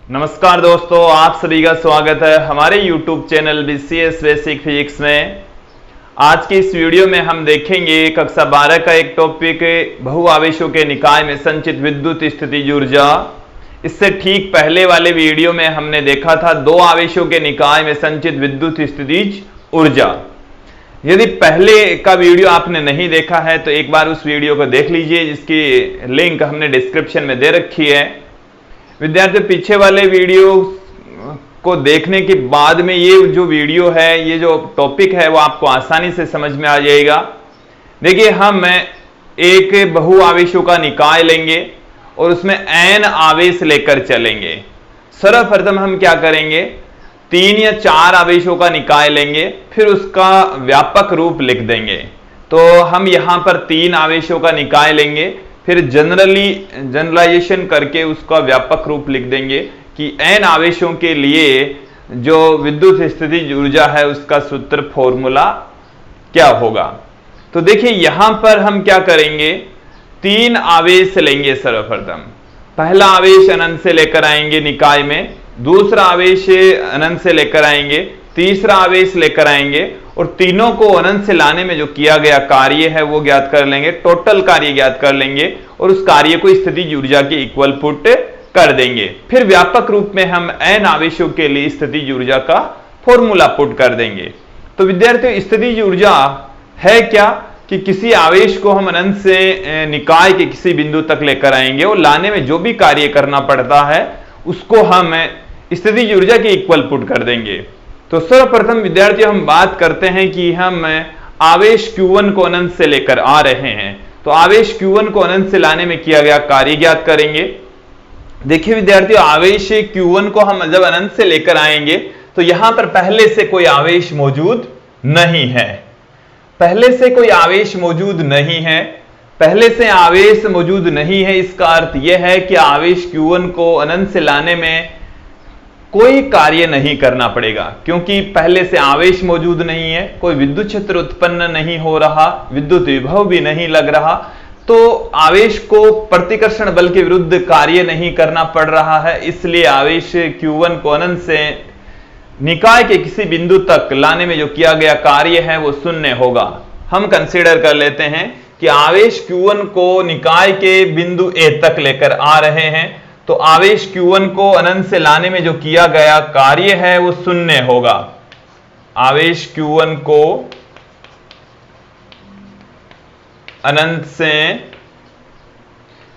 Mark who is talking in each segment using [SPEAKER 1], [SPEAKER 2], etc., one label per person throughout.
[SPEAKER 1] नमस्कार दोस्तों, आप सभी का स्वागत है हमारे YouTube channel BCS basic physics में। आज की इस वीडियो में हम देखेंगे कक्षा 12 का एक टॉपिक बहुआवेशों के निकाय में संचित विद्युत स्थितिज ऊर्जा। इससे ठीक पहले वाले वीडियो में हमने देखा था दो आवेशों के निकाय में संचित विद्युत स्थितिज ऊर्जा। यदि पहले का वीडियो आपने नहीं देखा है तो एक बार उस वीडियो को देख लीजिए, जिसकी लिंक हमने डिस्क्रिप्शन में दे रखी है। विद्यार्थी, पीछे वाले वीडियो को देखने के बाद में ये जो वीडियो है, ये जो टॉपिक है, वो आपको आसानी से समझ में आ जाएगा। देखिए, हम एक बहुआवेशों का निकाय लेंगे और उसमें n आवेश लेकर चलेंगे। सर्वप्रथम हम क्या करेंगे, 3 या 4 आवेशों का निकाय लेंगे, फिर उसका व्यापक रूप लिख देंगे। तो हम यहां पर 3 आवेशों का निकाय लेंगे, फिर जनरलाइजेशन करके उसका व्यापक रूप लिख देंगे कि n आवेशों के लिए जो विद्युत स्थितिज ऊर्जा है उसका सूत्र फॉर्मूला क्या होगा। तो देखिए, यहां पर हम क्या करेंगे, 3 आवेश लेंगे। सर्वप्रथम पहला आवेश अनंत से लेकर आएंगे निकाय में, दूसरा आवेश अनंत से लेकर आएंगे, तीसरा आवेश लेकर आएंगे और तीनों को अनंत से लाने में जो किया गया कार्य है वो ज्ञात कर लेंगे, टोटल कार्य ज्ञात कर लेंगे और उस कार्य को स्थितिज ऊर्जा के इक्वल पुट कर देंगे। फिर व्यापक रूप में हम n आवेशों के लिए स्थितिज ऊर्जा का फॉर्मूला पुट कर देंगे। तो विद्यार्थियों, स्थितिज ऊर्जा है क्या कि किसी आवेश को हम अनंत से निकाय के किसी बिंदु तक लेकर आएंगे और लाने में जो भी कार्य करना पड़ता है उसको हम स्थितिज ऊर्जा के इक्वल पुट कर देंगे। तो सर्वप्रथम विद्यार्थियों, हम बात करते हैं कि हम आवेश Q1 को अनंत से लेकर आ रहे हैं, तो आवेश Q1 को अनंत से लाने में किया गया कार्य ज्ञात करेंगे। देखिए विद्यार्थियों, आवेश Q1 को हम जब अनंत से लेकर आएंगे तो यहां पर पहले से कोई आवेश मौजूद नहीं है। पहले से कोई आवेश मौजूद नहीं है, पहले से आवेश मौजूद नहीं है, इसका अर्थ यह है कि आवेश Q1 को अनंत से लाने में कोई कार्य नहीं करना पड़ेगा, क्योंकि पहले से आवेश मौजूद नहीं है, कोई विद्युत क्षेत्र उत्पन्न नहीं हो रहा, विद्युत विभव भी नहीं लग रहा, तो आवेश को प्रतिकर्षण बल के विरुद्ध कार्य नहीं करना पड़ रहा है। इसलिए आवेश Q1 को अनंत से निकाय के किसी बिंदु तक लाने में जो किया गया कार्य है वो शून्य होगा। हम कंसीडर कर लेते हैं कि आवेश Q1 को निकाय के बिंदु A तक लेकर आ रहे हैं, तो आवेश Q1 को अनंत से लाने में जो किया गया कार्य है वो शून्य होगा। आवेश Q1 को अनंत से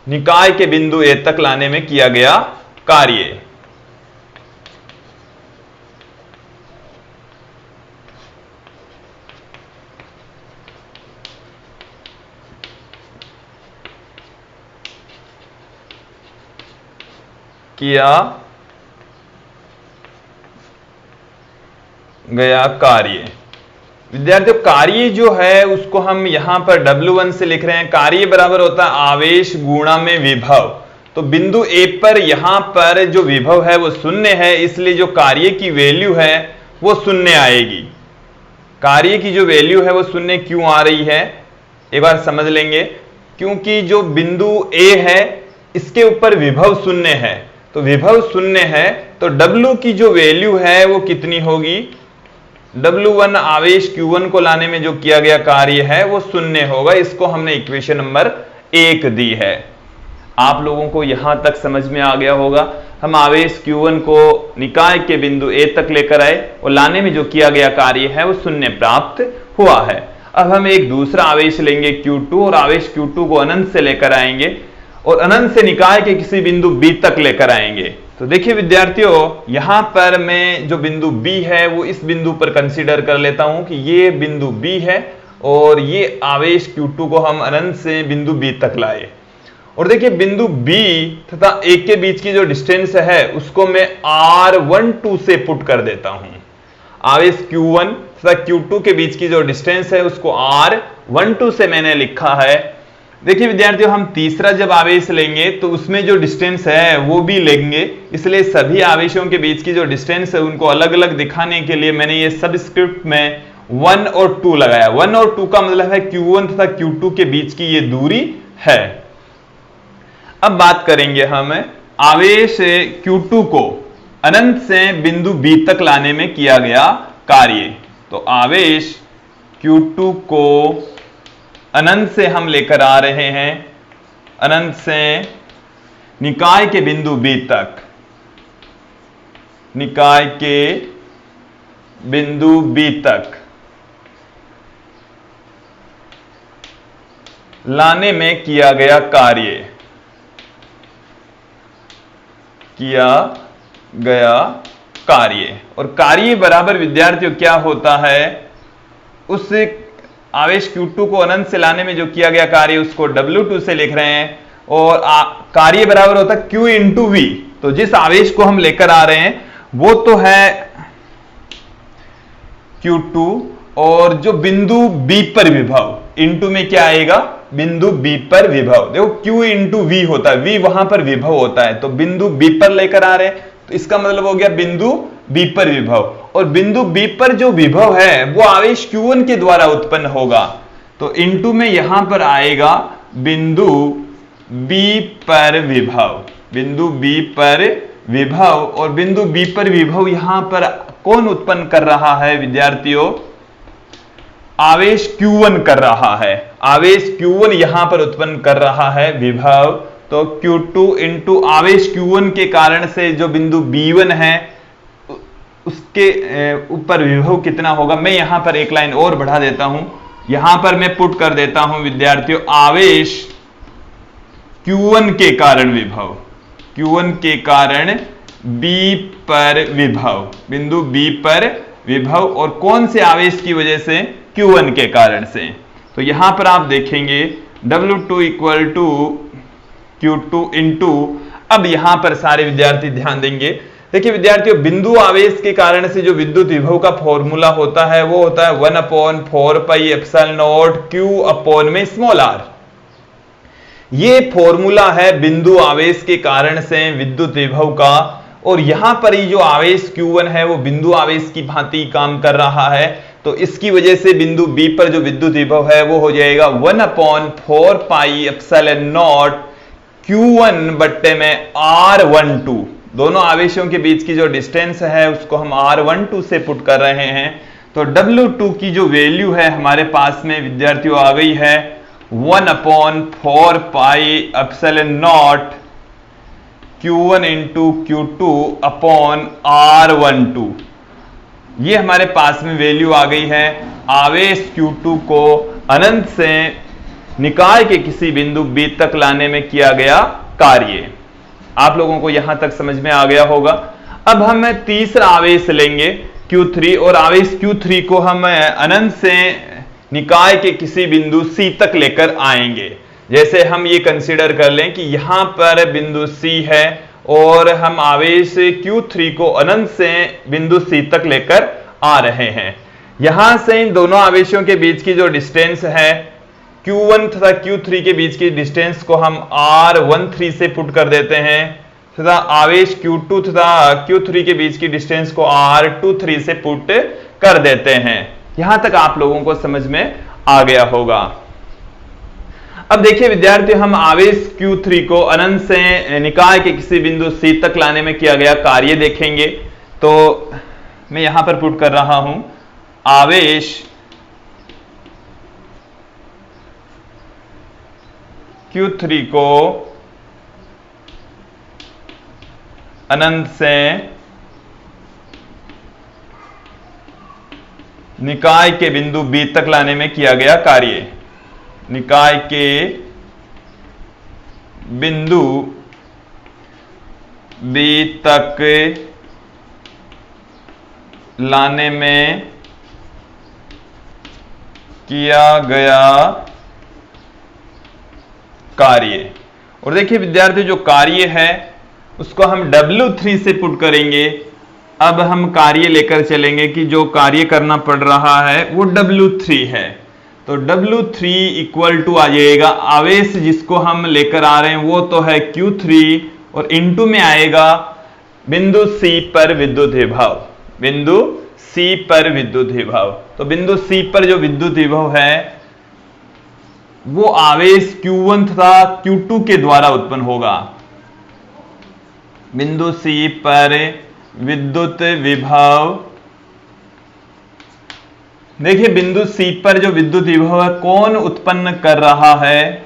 [SPEAKER 1] निकाय के बिंदु A तक लाने में किया गया कार्य। किया गया कार्य। विद्यार्थियों, कार्य जो है उसको हम यहां पर W1 से लिख रहे हैं। कार्य बराबर होता है आवेश गुणा में विभव। तो बिंदु A पर यहां पर जो विभव है वो शून्य है, इसलिए जो कार्य की वैल्यू है वो शून्य आएगी। कार्य की जो वैल्यू है वो शून्य क्यों आ रही है, एक बार समझ लेंगे। क्योंकि जो बिंदु A है इसके ऊपर विभव शून्य है, तो विभव शून्य है तो W की जो वैल्यू है वो कितनी होगी, W1 आवेश Q1 को लाने में जो किया गया कार्य है वो शून्य होगा। इसको हमने इक्वेशन नंबर 1 दी है। आप लोगों को यहां तक समझ में आ गया होगा। हम आवेश Q1 को निकाय के बिंदु A तक लेकर आए और लाने में जो किया गया कार्य है वो शून्य प्राप्त हुआ है। अब हम एक दूसरा आवेश लेंगे Q2 और आवेश Q2 को अनंत से लेकर आएंगे और अनंत से निकाय के किसी बिंदु B तक लेकर आएंगे। तो देखिए विद्यार्थियों, यहां पर मैं जो बिंदु B है वो इस बिंदु पर कंसीडर कर लेता हूं कि ये बिंदु B है और ये आवेश Q2 को हम अनंत से बिंदु B तक लाए। और देखिए, बिंदु B तथा A के बीच की जो डिस्टेंस है उसको मैं R12 से पुट कर देता हूं। आवेश Q1 तथा Q2 के बीच की जो डिस्टेंस है उसको R12 से मैंने लिखा है। देखिए विद्यार्थियों, हम तीसरा जब आवेश लेंगे तो उसमें जो डिस्टेंस है वो भी लेंगे, इसलिए सभी आवेशों के बीच की जो डिस्टेंस है उनको अलग अलग दिखाने के लिए मैंने ये सबस्क्रिप्ट में 1 और 2 लगाया। 1 और 2 का मतलब है Q1 तथा Q2 के बीच की ये दूरी है। अब बात करेंगे हम आवेश Q2 को अनंत से बिंदु B तक लाने में किया गया कार्य। तो आवेश Q2 को अनंत से हम लेकर आ रहे हैं, अनंत से निकाय के बिंदु B तक, निकाय के बिंदु B तक लाने में किया गया कार्य, किया गया कार्य। और कार्य बराबर विद्यार्थियों क्या होता है, उस आवेश Q2 को अनंत से लाने में जो किया गया कार्य उसको W2 से लिख रहे हैं, और कार्य बराबर होता है Q इंटू V। तो जिस आवेश को हम लेकर आ रहे हैं वो तो है Q2, और जो बिंदु B पर विभव, इंटू में क्या आएगा, बिंदु B पर विभव। देखो Q इंटू V होता है, V वहां पर विभव होता है, तो बिंदु B पर लेकर आ रहे हैं, तो इसका मतलब हो गया बिंदु B पर विभव। और बिंदु B पर जो विभव है वो आवेश Q1 के द्वारा उत्पन्न होगा, तो इंटू में यहां पर आएगा बिंदु B पर विभव, बिंदु B पर विभव। और बिंदु B पर विभव यहां पर कौन उत्पन्न कर रहा है विद्यार्थियों, आवेश Q1 कर रहा है, आवेश Q1 यहां पर उत्पन्न कर रहा है विभव। तो Q2 इंटू आवेश Q1 के कारण से जो बिंदु B1 है उसके ऊपर विभव कितना होगा, मैं यहां पर एक लाइन और बढ़ा देता हूं, यहां पर मैं पुट कर देता हूं विद्यार्थियों, आवेश Q1 के कारण विभव, Q1 के कारण B पर विभव, बिंदु B पर विभव। और कौन से आवेश की वजह से, Q1 के कारण से। तो यहां पर आप देखेंगे W2 equal to Q2 into, अब यहां पर सारे विद्यार्थी ध्यान देंगे। देखिए विद्यार्थियों, बिंदु आवेश के कारण से जो विद्युत विभव का फॉर्मूला होता है वो होता है 1/4πε0 Q अपॉन में स्मॉल r। ये फॉर्मूला है बिंदु आवेश के कारण से विद्युत विभव का। और यहां पर ही जो आवेश Q1 है वो बिंदु आवेश की भांति काम कर रहा है, तो इसकी वजह से बिंदु B पर जो विद्युत विभव है वो हो जाएगा 1/4πε0 Q1 बट्टे में R12। दोनों आवेशों के बीच की जो डिस्टेंस है उसको हम R12 से पुट कर रहे हैं। तो W2 की जो वैल्यू है हमारे पास में विद्यार्थियों आ गई है 1/4πε0 Q1 into Q2 upon R12। ये हमारे पास में वैल्यू आ गई है। आवेश Q2 को अनंत से निकाय के किसी बिंदु B तक लाने में किया गया कार्य। आप लोगों को यहां तक समझ में आ गया होगा। अब हम तीसरा आवेश लेंगे Q3, और आवेश Q3 को हम अनंत से निकाय के किसी बिंदु C तक लेकर आएंगे। जैसे हम ये कंसीडर कर लें कि यहां पर बिंदु C है और हम आवेश Q3 को अनंत से बिंदु C तक लेकर आ रहे हैं। यहां से इन दोनों आवेशों के बीच की जो डिस्टेंस है Q1 तथा Q3 के बीच की डिस्टेंस को हम R13 से पुट कर देते हैं, तथा आवेश Q2 तथा Q3 के बीच की डिस्टेंस को R23 से पुट कर देते हैं। यहां तक आप लोगों को समझ में आ गया होगा। अब देखिए विद्यार्थी, हम आवेश Q3 को अनंत से निकाय के किसी बिंदु C तक लाने में किया गया कार्य देखेंगे। तो मैं यहां पर पुट कर रहा हूं, आवेश Q3 को अनंत से निकाय के बिंदु B तक लाने में किया गया कार्य। निकाय के बिंदु B तक लाने में किया गया कार्य। और देखिए विद्यार्थी, जो कार्य है उसको हम W3 से पुट करेंगे। अब हम कार्य लेकर चलेंगे कि जो कार्य करना पड़ रहा है वो W3 है। तो W3 इक्वल टू आ जाएगा, आवेश जिसको हम लेकर आ रहे हैं वो तो है Q3, और इनटू में आएगा बिंदु C पर विद्युत विभव, बिंदु C पर विद्युत विभव। तो बिंदु C पर जो विद्युत विभव है वो आवेश Q1 तथा Q2 के द्वारा उत्पन्न होगा। बिंदु C पर विद्युत विभव। देखिए बिंदु C पर जो विद्युत विभव है कौन उत्पन्न कर रहा है?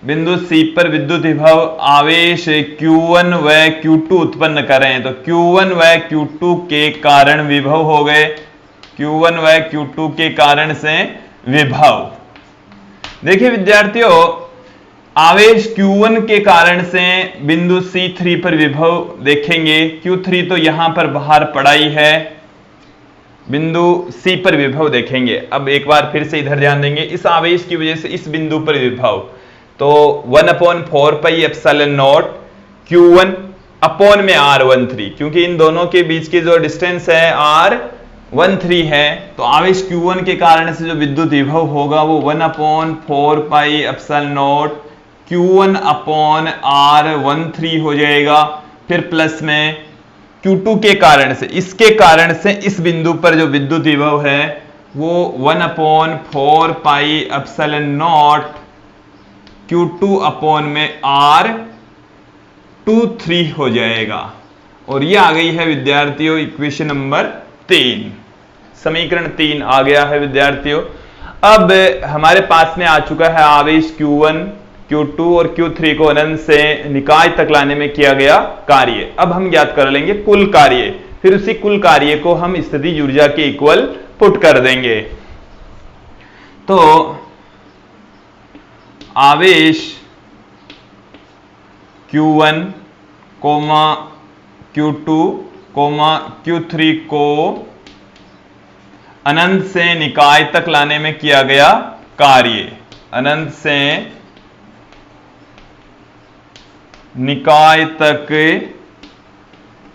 [SPEAKER 1] बिंदु C पर विद्युत विभव आवेश Q1 व Q2 उत्पन्न कर रहे हैं, तो Q1 व Q2 के कारण विभव हो गए, Q1 व Q2 के कारण से विभव। देखिए विद्यार्थियों, आवेश Q1 के कारण से बिंदु C3 पर विभव देखेंगे, Q3 तो यहां पर बाहर पड़ा ही है, बिंदु C पर विभव देखेंगे। अब एक बार फिर से इधर ध्यान देंगे, इस आवेश की वजह से इस बिंदु पर विभव, तो 1/4πε0 Q1 अपॉन में R13, क्योंकि इन दोनों के बीच की जो डिस्टेंस है R13 है, तो आवेश Q1 के कारण से जो विद्युत विभव होगा वो 1/4πε0 Q1 अपॉन R13 हो जाएगा। फिर प्लस में Q2 के कारण से, इसके कारण से इस बिंदु पर जो विद्युत विभव है वो 1/4πε0 Q2 अपॉन में R23 हो जाएगा। और ये आ गई है विद्यार्थियों इक्वेशन नंबर 3, समीकरण 3 आ गया है विद्यार्थियों। अब हमारे पास में आ चुका है आवेश Q1, Q2 और Q3 को अनंत से निकाय तक लाने में किया गया कार्य। अब हम ज्ञात कर लेंगे कुल कार्य, फिर उसी कुल कार्य को हम स्थितिज ऊर्जा के इक्वल पुट कर देंगे। तो आवेश Q1, Q2, Q3 को अनंत से निकाय तक लाने में किया गया कार्य, अनंत से निकाय तक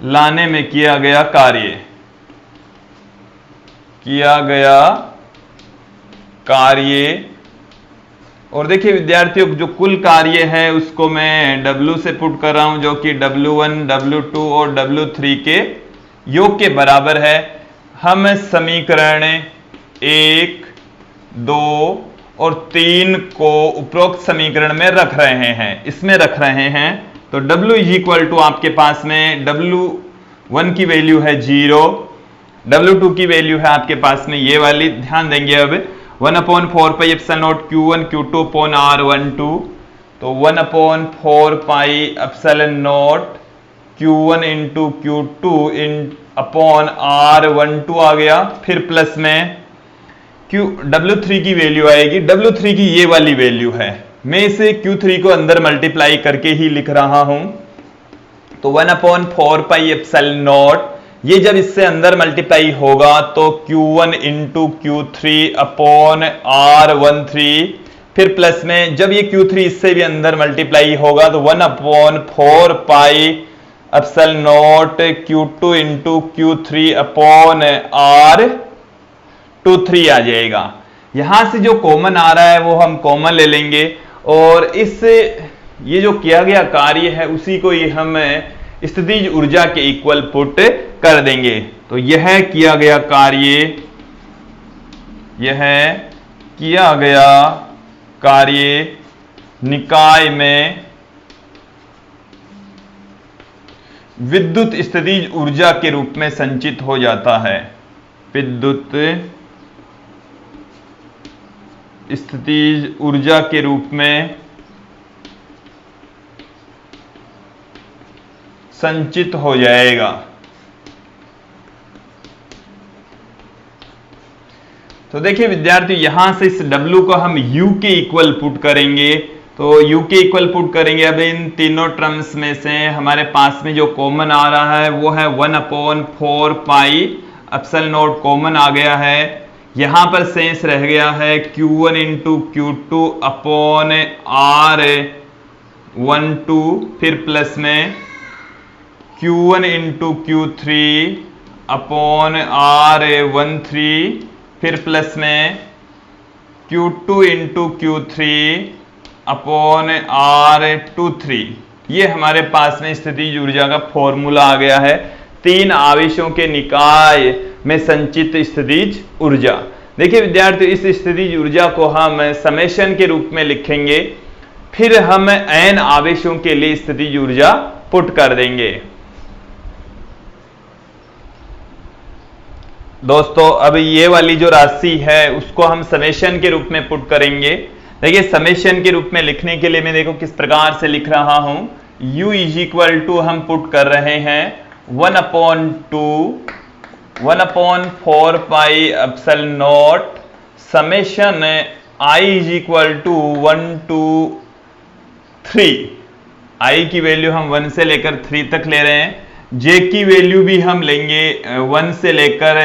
[SPEAKER 1] लाने में किया गया कार्य। और देखिए विद्यार्थियों, जो कुल कार्य है उसको मैं W से पुट कर रहा हूं, जो कि W1, W2 और W3 के योग के बराबर है। हम समीकरण 1, 2 और 3 को उपरोक्त समीकरण में रख रहे हैं, इसमें रख रहे हैं। तो W इज इक्वल टू आपके पास में W1 की वैल्यू है 0, W2 की वैल्यू है आपके पास में ये वाली, ध्यान देंगे अब 1/4πε0 Q1 Q2 अपॉन R12, तो 1/4πε0 Q1 into Q2 upon R12 आ गया। फिर प्लस में W3 की वैल्यू आएगी, W3 की ये वाली वैल्यू है, मैं इसे Q3 को अंदर मल्टीप्लाई करके ही लिख रहा हूं, तो 1/4πε0, ये जब इससे अंदर मल्टीप्लाई होगा तो Q1 into Q3 upon R13, फिर प्लस में जब ये Q3 इससे भी अंदर मल्टीप्लाई होगा तो 1/4πε0 Q2 into Q3 upon R23 आ जाएगा। यहां से जो कॉमन आ रहा है वो हम कॉमन ले लेंगे, और इस ये जो किया गया कार्य है उसी को ये हम स्थितिज ऊर्जा के इक्वल पुट कर देंगे। तो यह किया गया कार्य निकाय में विद्युत स्थितिज ऊर्जा के रूप में संचित हो जाता है, विद्युत स्थितिज ऊर्जा के रूप में संचित हो जाएगा। तो देखिए विद्यार्थी, यहां से इस W को हम U के इक्वल पुट करेंगे, तो U के इक्वल पुट करेंगे। अब इन तीनों टर्म्स में से हमारे पास में जो कॉमन आ रहा है वो है 1/4πε0 कॉमन आ गया है। यहां पर शेष रह गया है Q1 into Q2 upon R12, फिर प्लस में Q1 into Q3 upon R13, फिर प्लस में Q2 into Q3 upon R23। ये हमारे पास में स्थितिज ऊर्जा का फॉर्मूला आ गया है, 3 आवेशों के निकाय में संचित स्थितिज ऊर्जा। देखिए विद्यार्थी, इस स्थितिज ऊर्जा को हम समेशन के रूप में लिखेंगे, फिर हम n आवेशों के लिए स्थितिज ऊर्जा पुट कर देंगे। दोस्तों अब ये वाली जो राशि है उसको हम समेशन के रूप में पुट करेंगे। देखिए समेशन के रूप में लिखने के लिए मैं देखो किस प्रकार से लिख रहा हूं। u इज इक्वल टू हम पुट कर रहे हैं 1/4 pi epsilon not summation i is equal to 1 to 3। i की वैल्यू हम 1 से लेकर 3 तक ले रहे हैं। j की वैल्यू भी हम लेंगे 1 से लेकर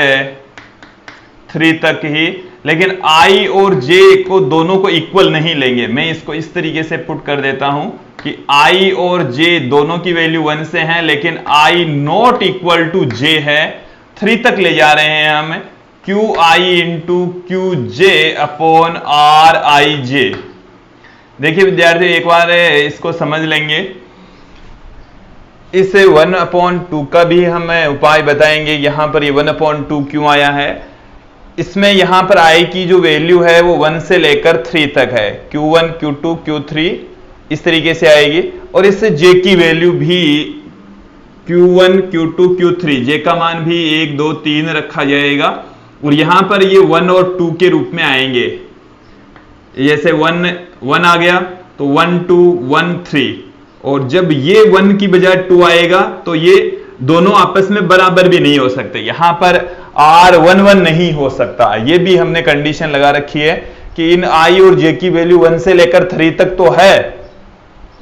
[SPEAKER 1] 3 तक ही, लेकिन i और j को दोनों को इक्वल नहीं लेंगे। मैं इसको इस तरीके से पुट कर देता हूं कि i और j दोनों की वैल्यु 1 से है, लेकिन i not equal to j है। 3 तक ले जा रहे हैं हम qi into qj upon rij। देखिए विद्यार्थी एक बार इसको समझ लेंगे। इस 1/2 का भी हम उपाय बताएंगे। यहां पर ये 1/2 क्यों आया है, इसमें यहां पर i की जो वैल्यू है वो 1 से लेकर 3 तक है। q1 q2 q3 इस तरीके से आएगी, और इससे j की वैल्यू भी q1 q2 q3 j का मान भी 1 2 3 रखा जाएगा, और यहां पर ये 1 और 2 के रूप में आएंगे। जैसे 1 आ गया तो 1 2 1 3, और जब ये 1 की बजाय 2 आएगा तो ये दोनों आपस में बराबर भी नहीं हो सकते। यहां पर r11 नहीं हो सकता। ये भी हमने कंडीशन लगा रखी है कि इन i और j की वैल्यू 1 से लेकर 3 तक तो है,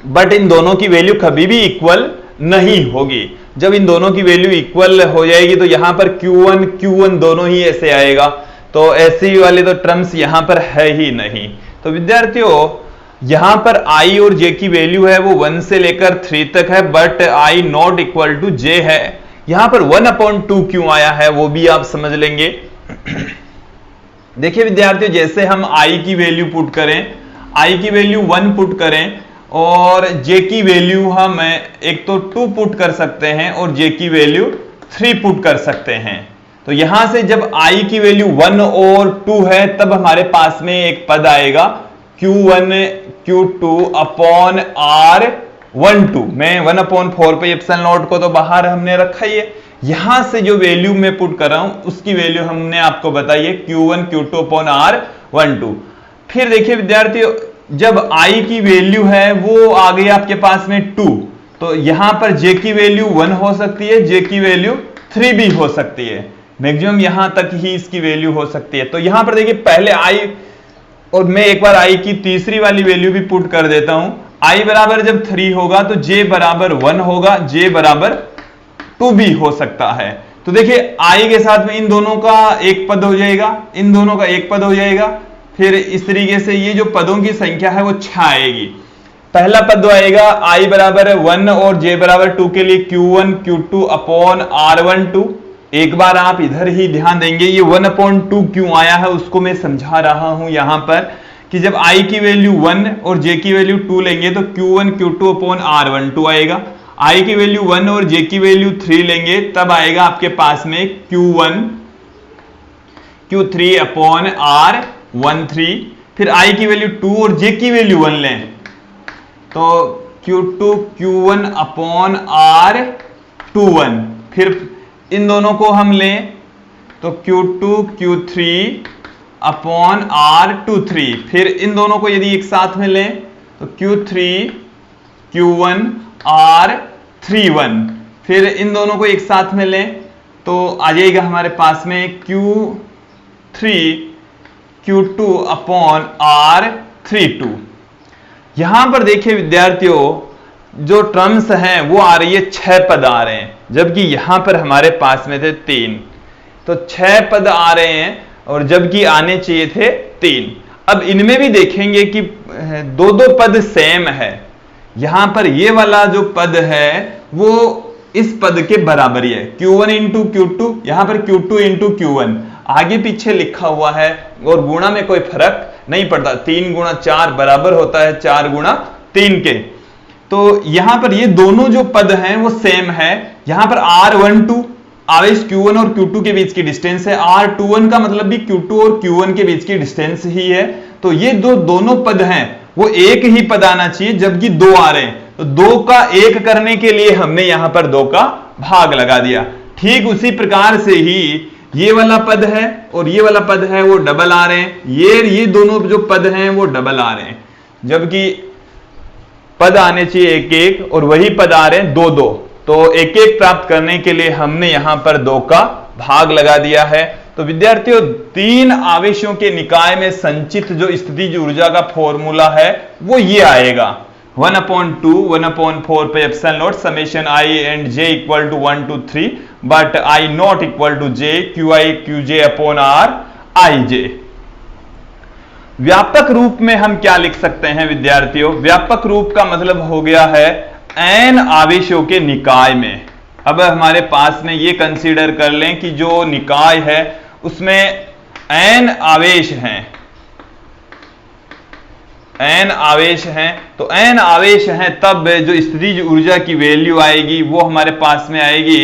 [SPEAKER 1] बट इन दोनों की वैल्यू कभी भी इक्वल नहीं होगी। जब इन दोनों की वैल्यू इक्वल हो जाएगी तो यहां पर q1 दोनों ही ऐसे आएगा, तो ऐसी वाले तो टर्म्स यहां पर है ही नहीं। तो विद्यार्थियों यहां पर i और j की वैल्यू है वो 1 से लेकर 3 तक है, but i not equal to j है। यहां पर 1/2 क्यों आया है वो भी आप समझ लेंगे। देखिए विद्यार्थियों जैसे हम i की वैल्यू पुट करें, i की वैल्यू 1 पुट करें और j की वैल्यू हम एक तो 2 पुट कर सकते हैं और j की वैल्यू 3 पुट कर सकते हैं। तो यहां से जब i की वैल्यू 1 और 2 है तब हमारे पास में एक पद आएगा q1 q2 अपॉन r12। मैं 1/4 पे एप्सिलॉन नॉट को तो बाहर हमने रखा ही है। यहां से जो वैल्यू मैं पुट कर रहा हूं उसकी वैल्यू हमने आपको बताई है q1 q2 अपॉन r12। फिर देखिए विद्यार्थियों जब i की वैल्यू है वो आ गई आपके पास में 2, तो यहां पर j की वैल्यू 1 हो सकती है, j की वैल्यू 3 भी हो सकती है। मैक्सिमम यहां तक ही इसकी वैल्यू हो सकती है। तो यहां पर देखिए पहले i, और मैं एक बार i की तीसरी वाली वैल्यू भी पुट कर देता हूं। i बराबर जब 3 होगा तो j बराबर 1 होगा, j बराबर 2 भी हो सकता है। तो देखिए i के साथ में इन दोनों का एक पद हो जाएगा, इन दोनों का एक पद हो जाएगा। फिर इस तरीके से ये जो पदों की संख्या है वो 6 आएगी। पहला पद आएगा i बराबर 1 और j बराबर 2 के लिए q1 q2 अपॉन r12। एक बार आप इधर ही ध्यान देंगे, ये 1/2 क्यों आया है उसको मैं समझा रहा हूं यहां पर कि जब i की वैल्यू 1 और j की वैल्यू 2 लेंगे तो q1 q2 अपॉन r12 आएगा। i की वैल्यू 1 और j की वैल्यू 3 लेंगे तब आएगा आपके पास में q1 q3 अपॉन r13। फिर i की वैल्यू 2 और j की वैल्यू 1 लें तो q2 q1 अपॉन r21। फिर इन दोनों को हम लें तो q2 q3 अपॉन r23। फिर इन दोनों को यदि एक साथ में लें तो q3 q1 r31। फिर इन दोनों को एक साथ में लें तो आ जाएगा हमारे पास में q3 q2 अपॉन r32। यहां पर देखिए विद्यार्थियों जो टर्म्स हैं वो आ रही है 6 पद आ रहे हैं, जबकि यहां पर हमारे पास में थे 3, तो 6 पद आ रहे हैं और जबकि आने चाहिए थे 3। अब इनमें भी देखेंगे कि 2 पद सेम है। यहां पर ये वाला जो पद है वो इस पद के बराबर ही है, q1 इंटू q2, यहां पर q2 इंटू q1 आगे पीछे लिखा हुआ है और गुणा में कोई फर्क नहीं पड़ता। 3 गुणा 4 बराबर होता है 4 गुणा 3 के। तो यहां पर ये दोनों जो पद हैं वो सेम है। यहां पर r12 आवेश q1 और q2 के बीच की डिस्टेंस है, r21 का मतलब भी q2 और q1 के बीच की डिस्टेंस ही है। तो ये दोनों पद हैं वो एक ही पद आना चाहिए, जबकि 2 आ रहे हैं। तो 2 का 1 करने के लिए हमने यहां पर 2 का भाग लगा दिया। ठीक उसी प्रकार से ही ये वाला पद है और ये वाला पद है वो डबल आ रहे हैं, ये दोनों जो पद हैं वो डबल आ रहे हैं, जबकि पद आने चाहिए एक एक और वही पद आ रहे हैं दो दो। तो एक एक प्राप्त करने के लिए हमने यहां पर 2 का भाग लगा दिया है। तो विद्यार्थियों 3 आवेशों के निकाय में संचित जो स्थितिज ऊर्जा का फॉर्मूला है वो ये आएगा 1/2 1/4 पे epsilon not summation I and J equal to 1 to 3 but I not equal to J QI QJ upon R IJ। व्यापक रूप में हम क्या लिख सकते हैं विद्यार्थियों? व्यापक रूप का मतलब हो गया है n आवेशों के निकाय में। अब हमारे पास में ये कंसीडर कर लें कि जो निकाय है उसमें n आवेश हैं, n आवेश हैं, तो n आवेश हैं तब जो स्थितिज ऊर्जा की वैल्यू आएगी वो हमारे पास में आएगी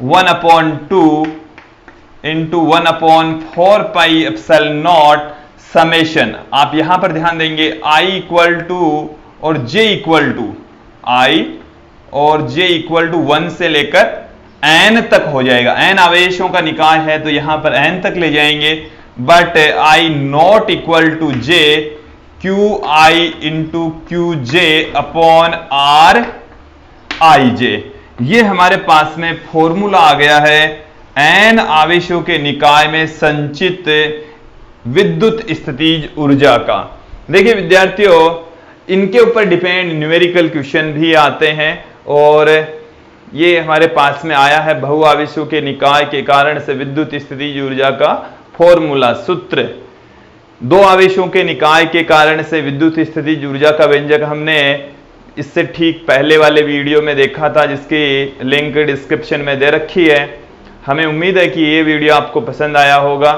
[SPEAKER 1] 1/2 into 1/4 pi epsilon not summation. आप यहां पर ध्यान देंगे I इक्वल टू और J इक्वल टू I और J इक्वल टू 1 से लेकर n तक हो जाएगा। n आवेशों का निकाय है तो यहां पर n तक ले जाएंगे, but I not equal to J QI into QJ upon R IJ। ये हमारे पास में फॉर्मूला आ गया है n आवेशों के निकाय में संचित विद्युत स्थितिज ऊर्जा का। देखिए विद्यार्थियों इनके ऊपर डिपेंड न्यूमेरिकल क्वेश्चन भी आते हैं और ये हमारे पास में आया है बहुआवेशों के निकाय के कारण से विद्युत स्थितिज ऊर्जा का फॉर्मूला सूत्र। 2 आवेशों के निकाय के कारण से विद्युत स्थितिज ऊर्जा का व्यंजक हमने इससे ठीक पहले वाले वीडियो में देखा था, जिसकी लिंक डिस्क्रिप्शन में दे रखी है। हमें उम्मीद है कि ये वीडियो आपको पसंद आया होगा।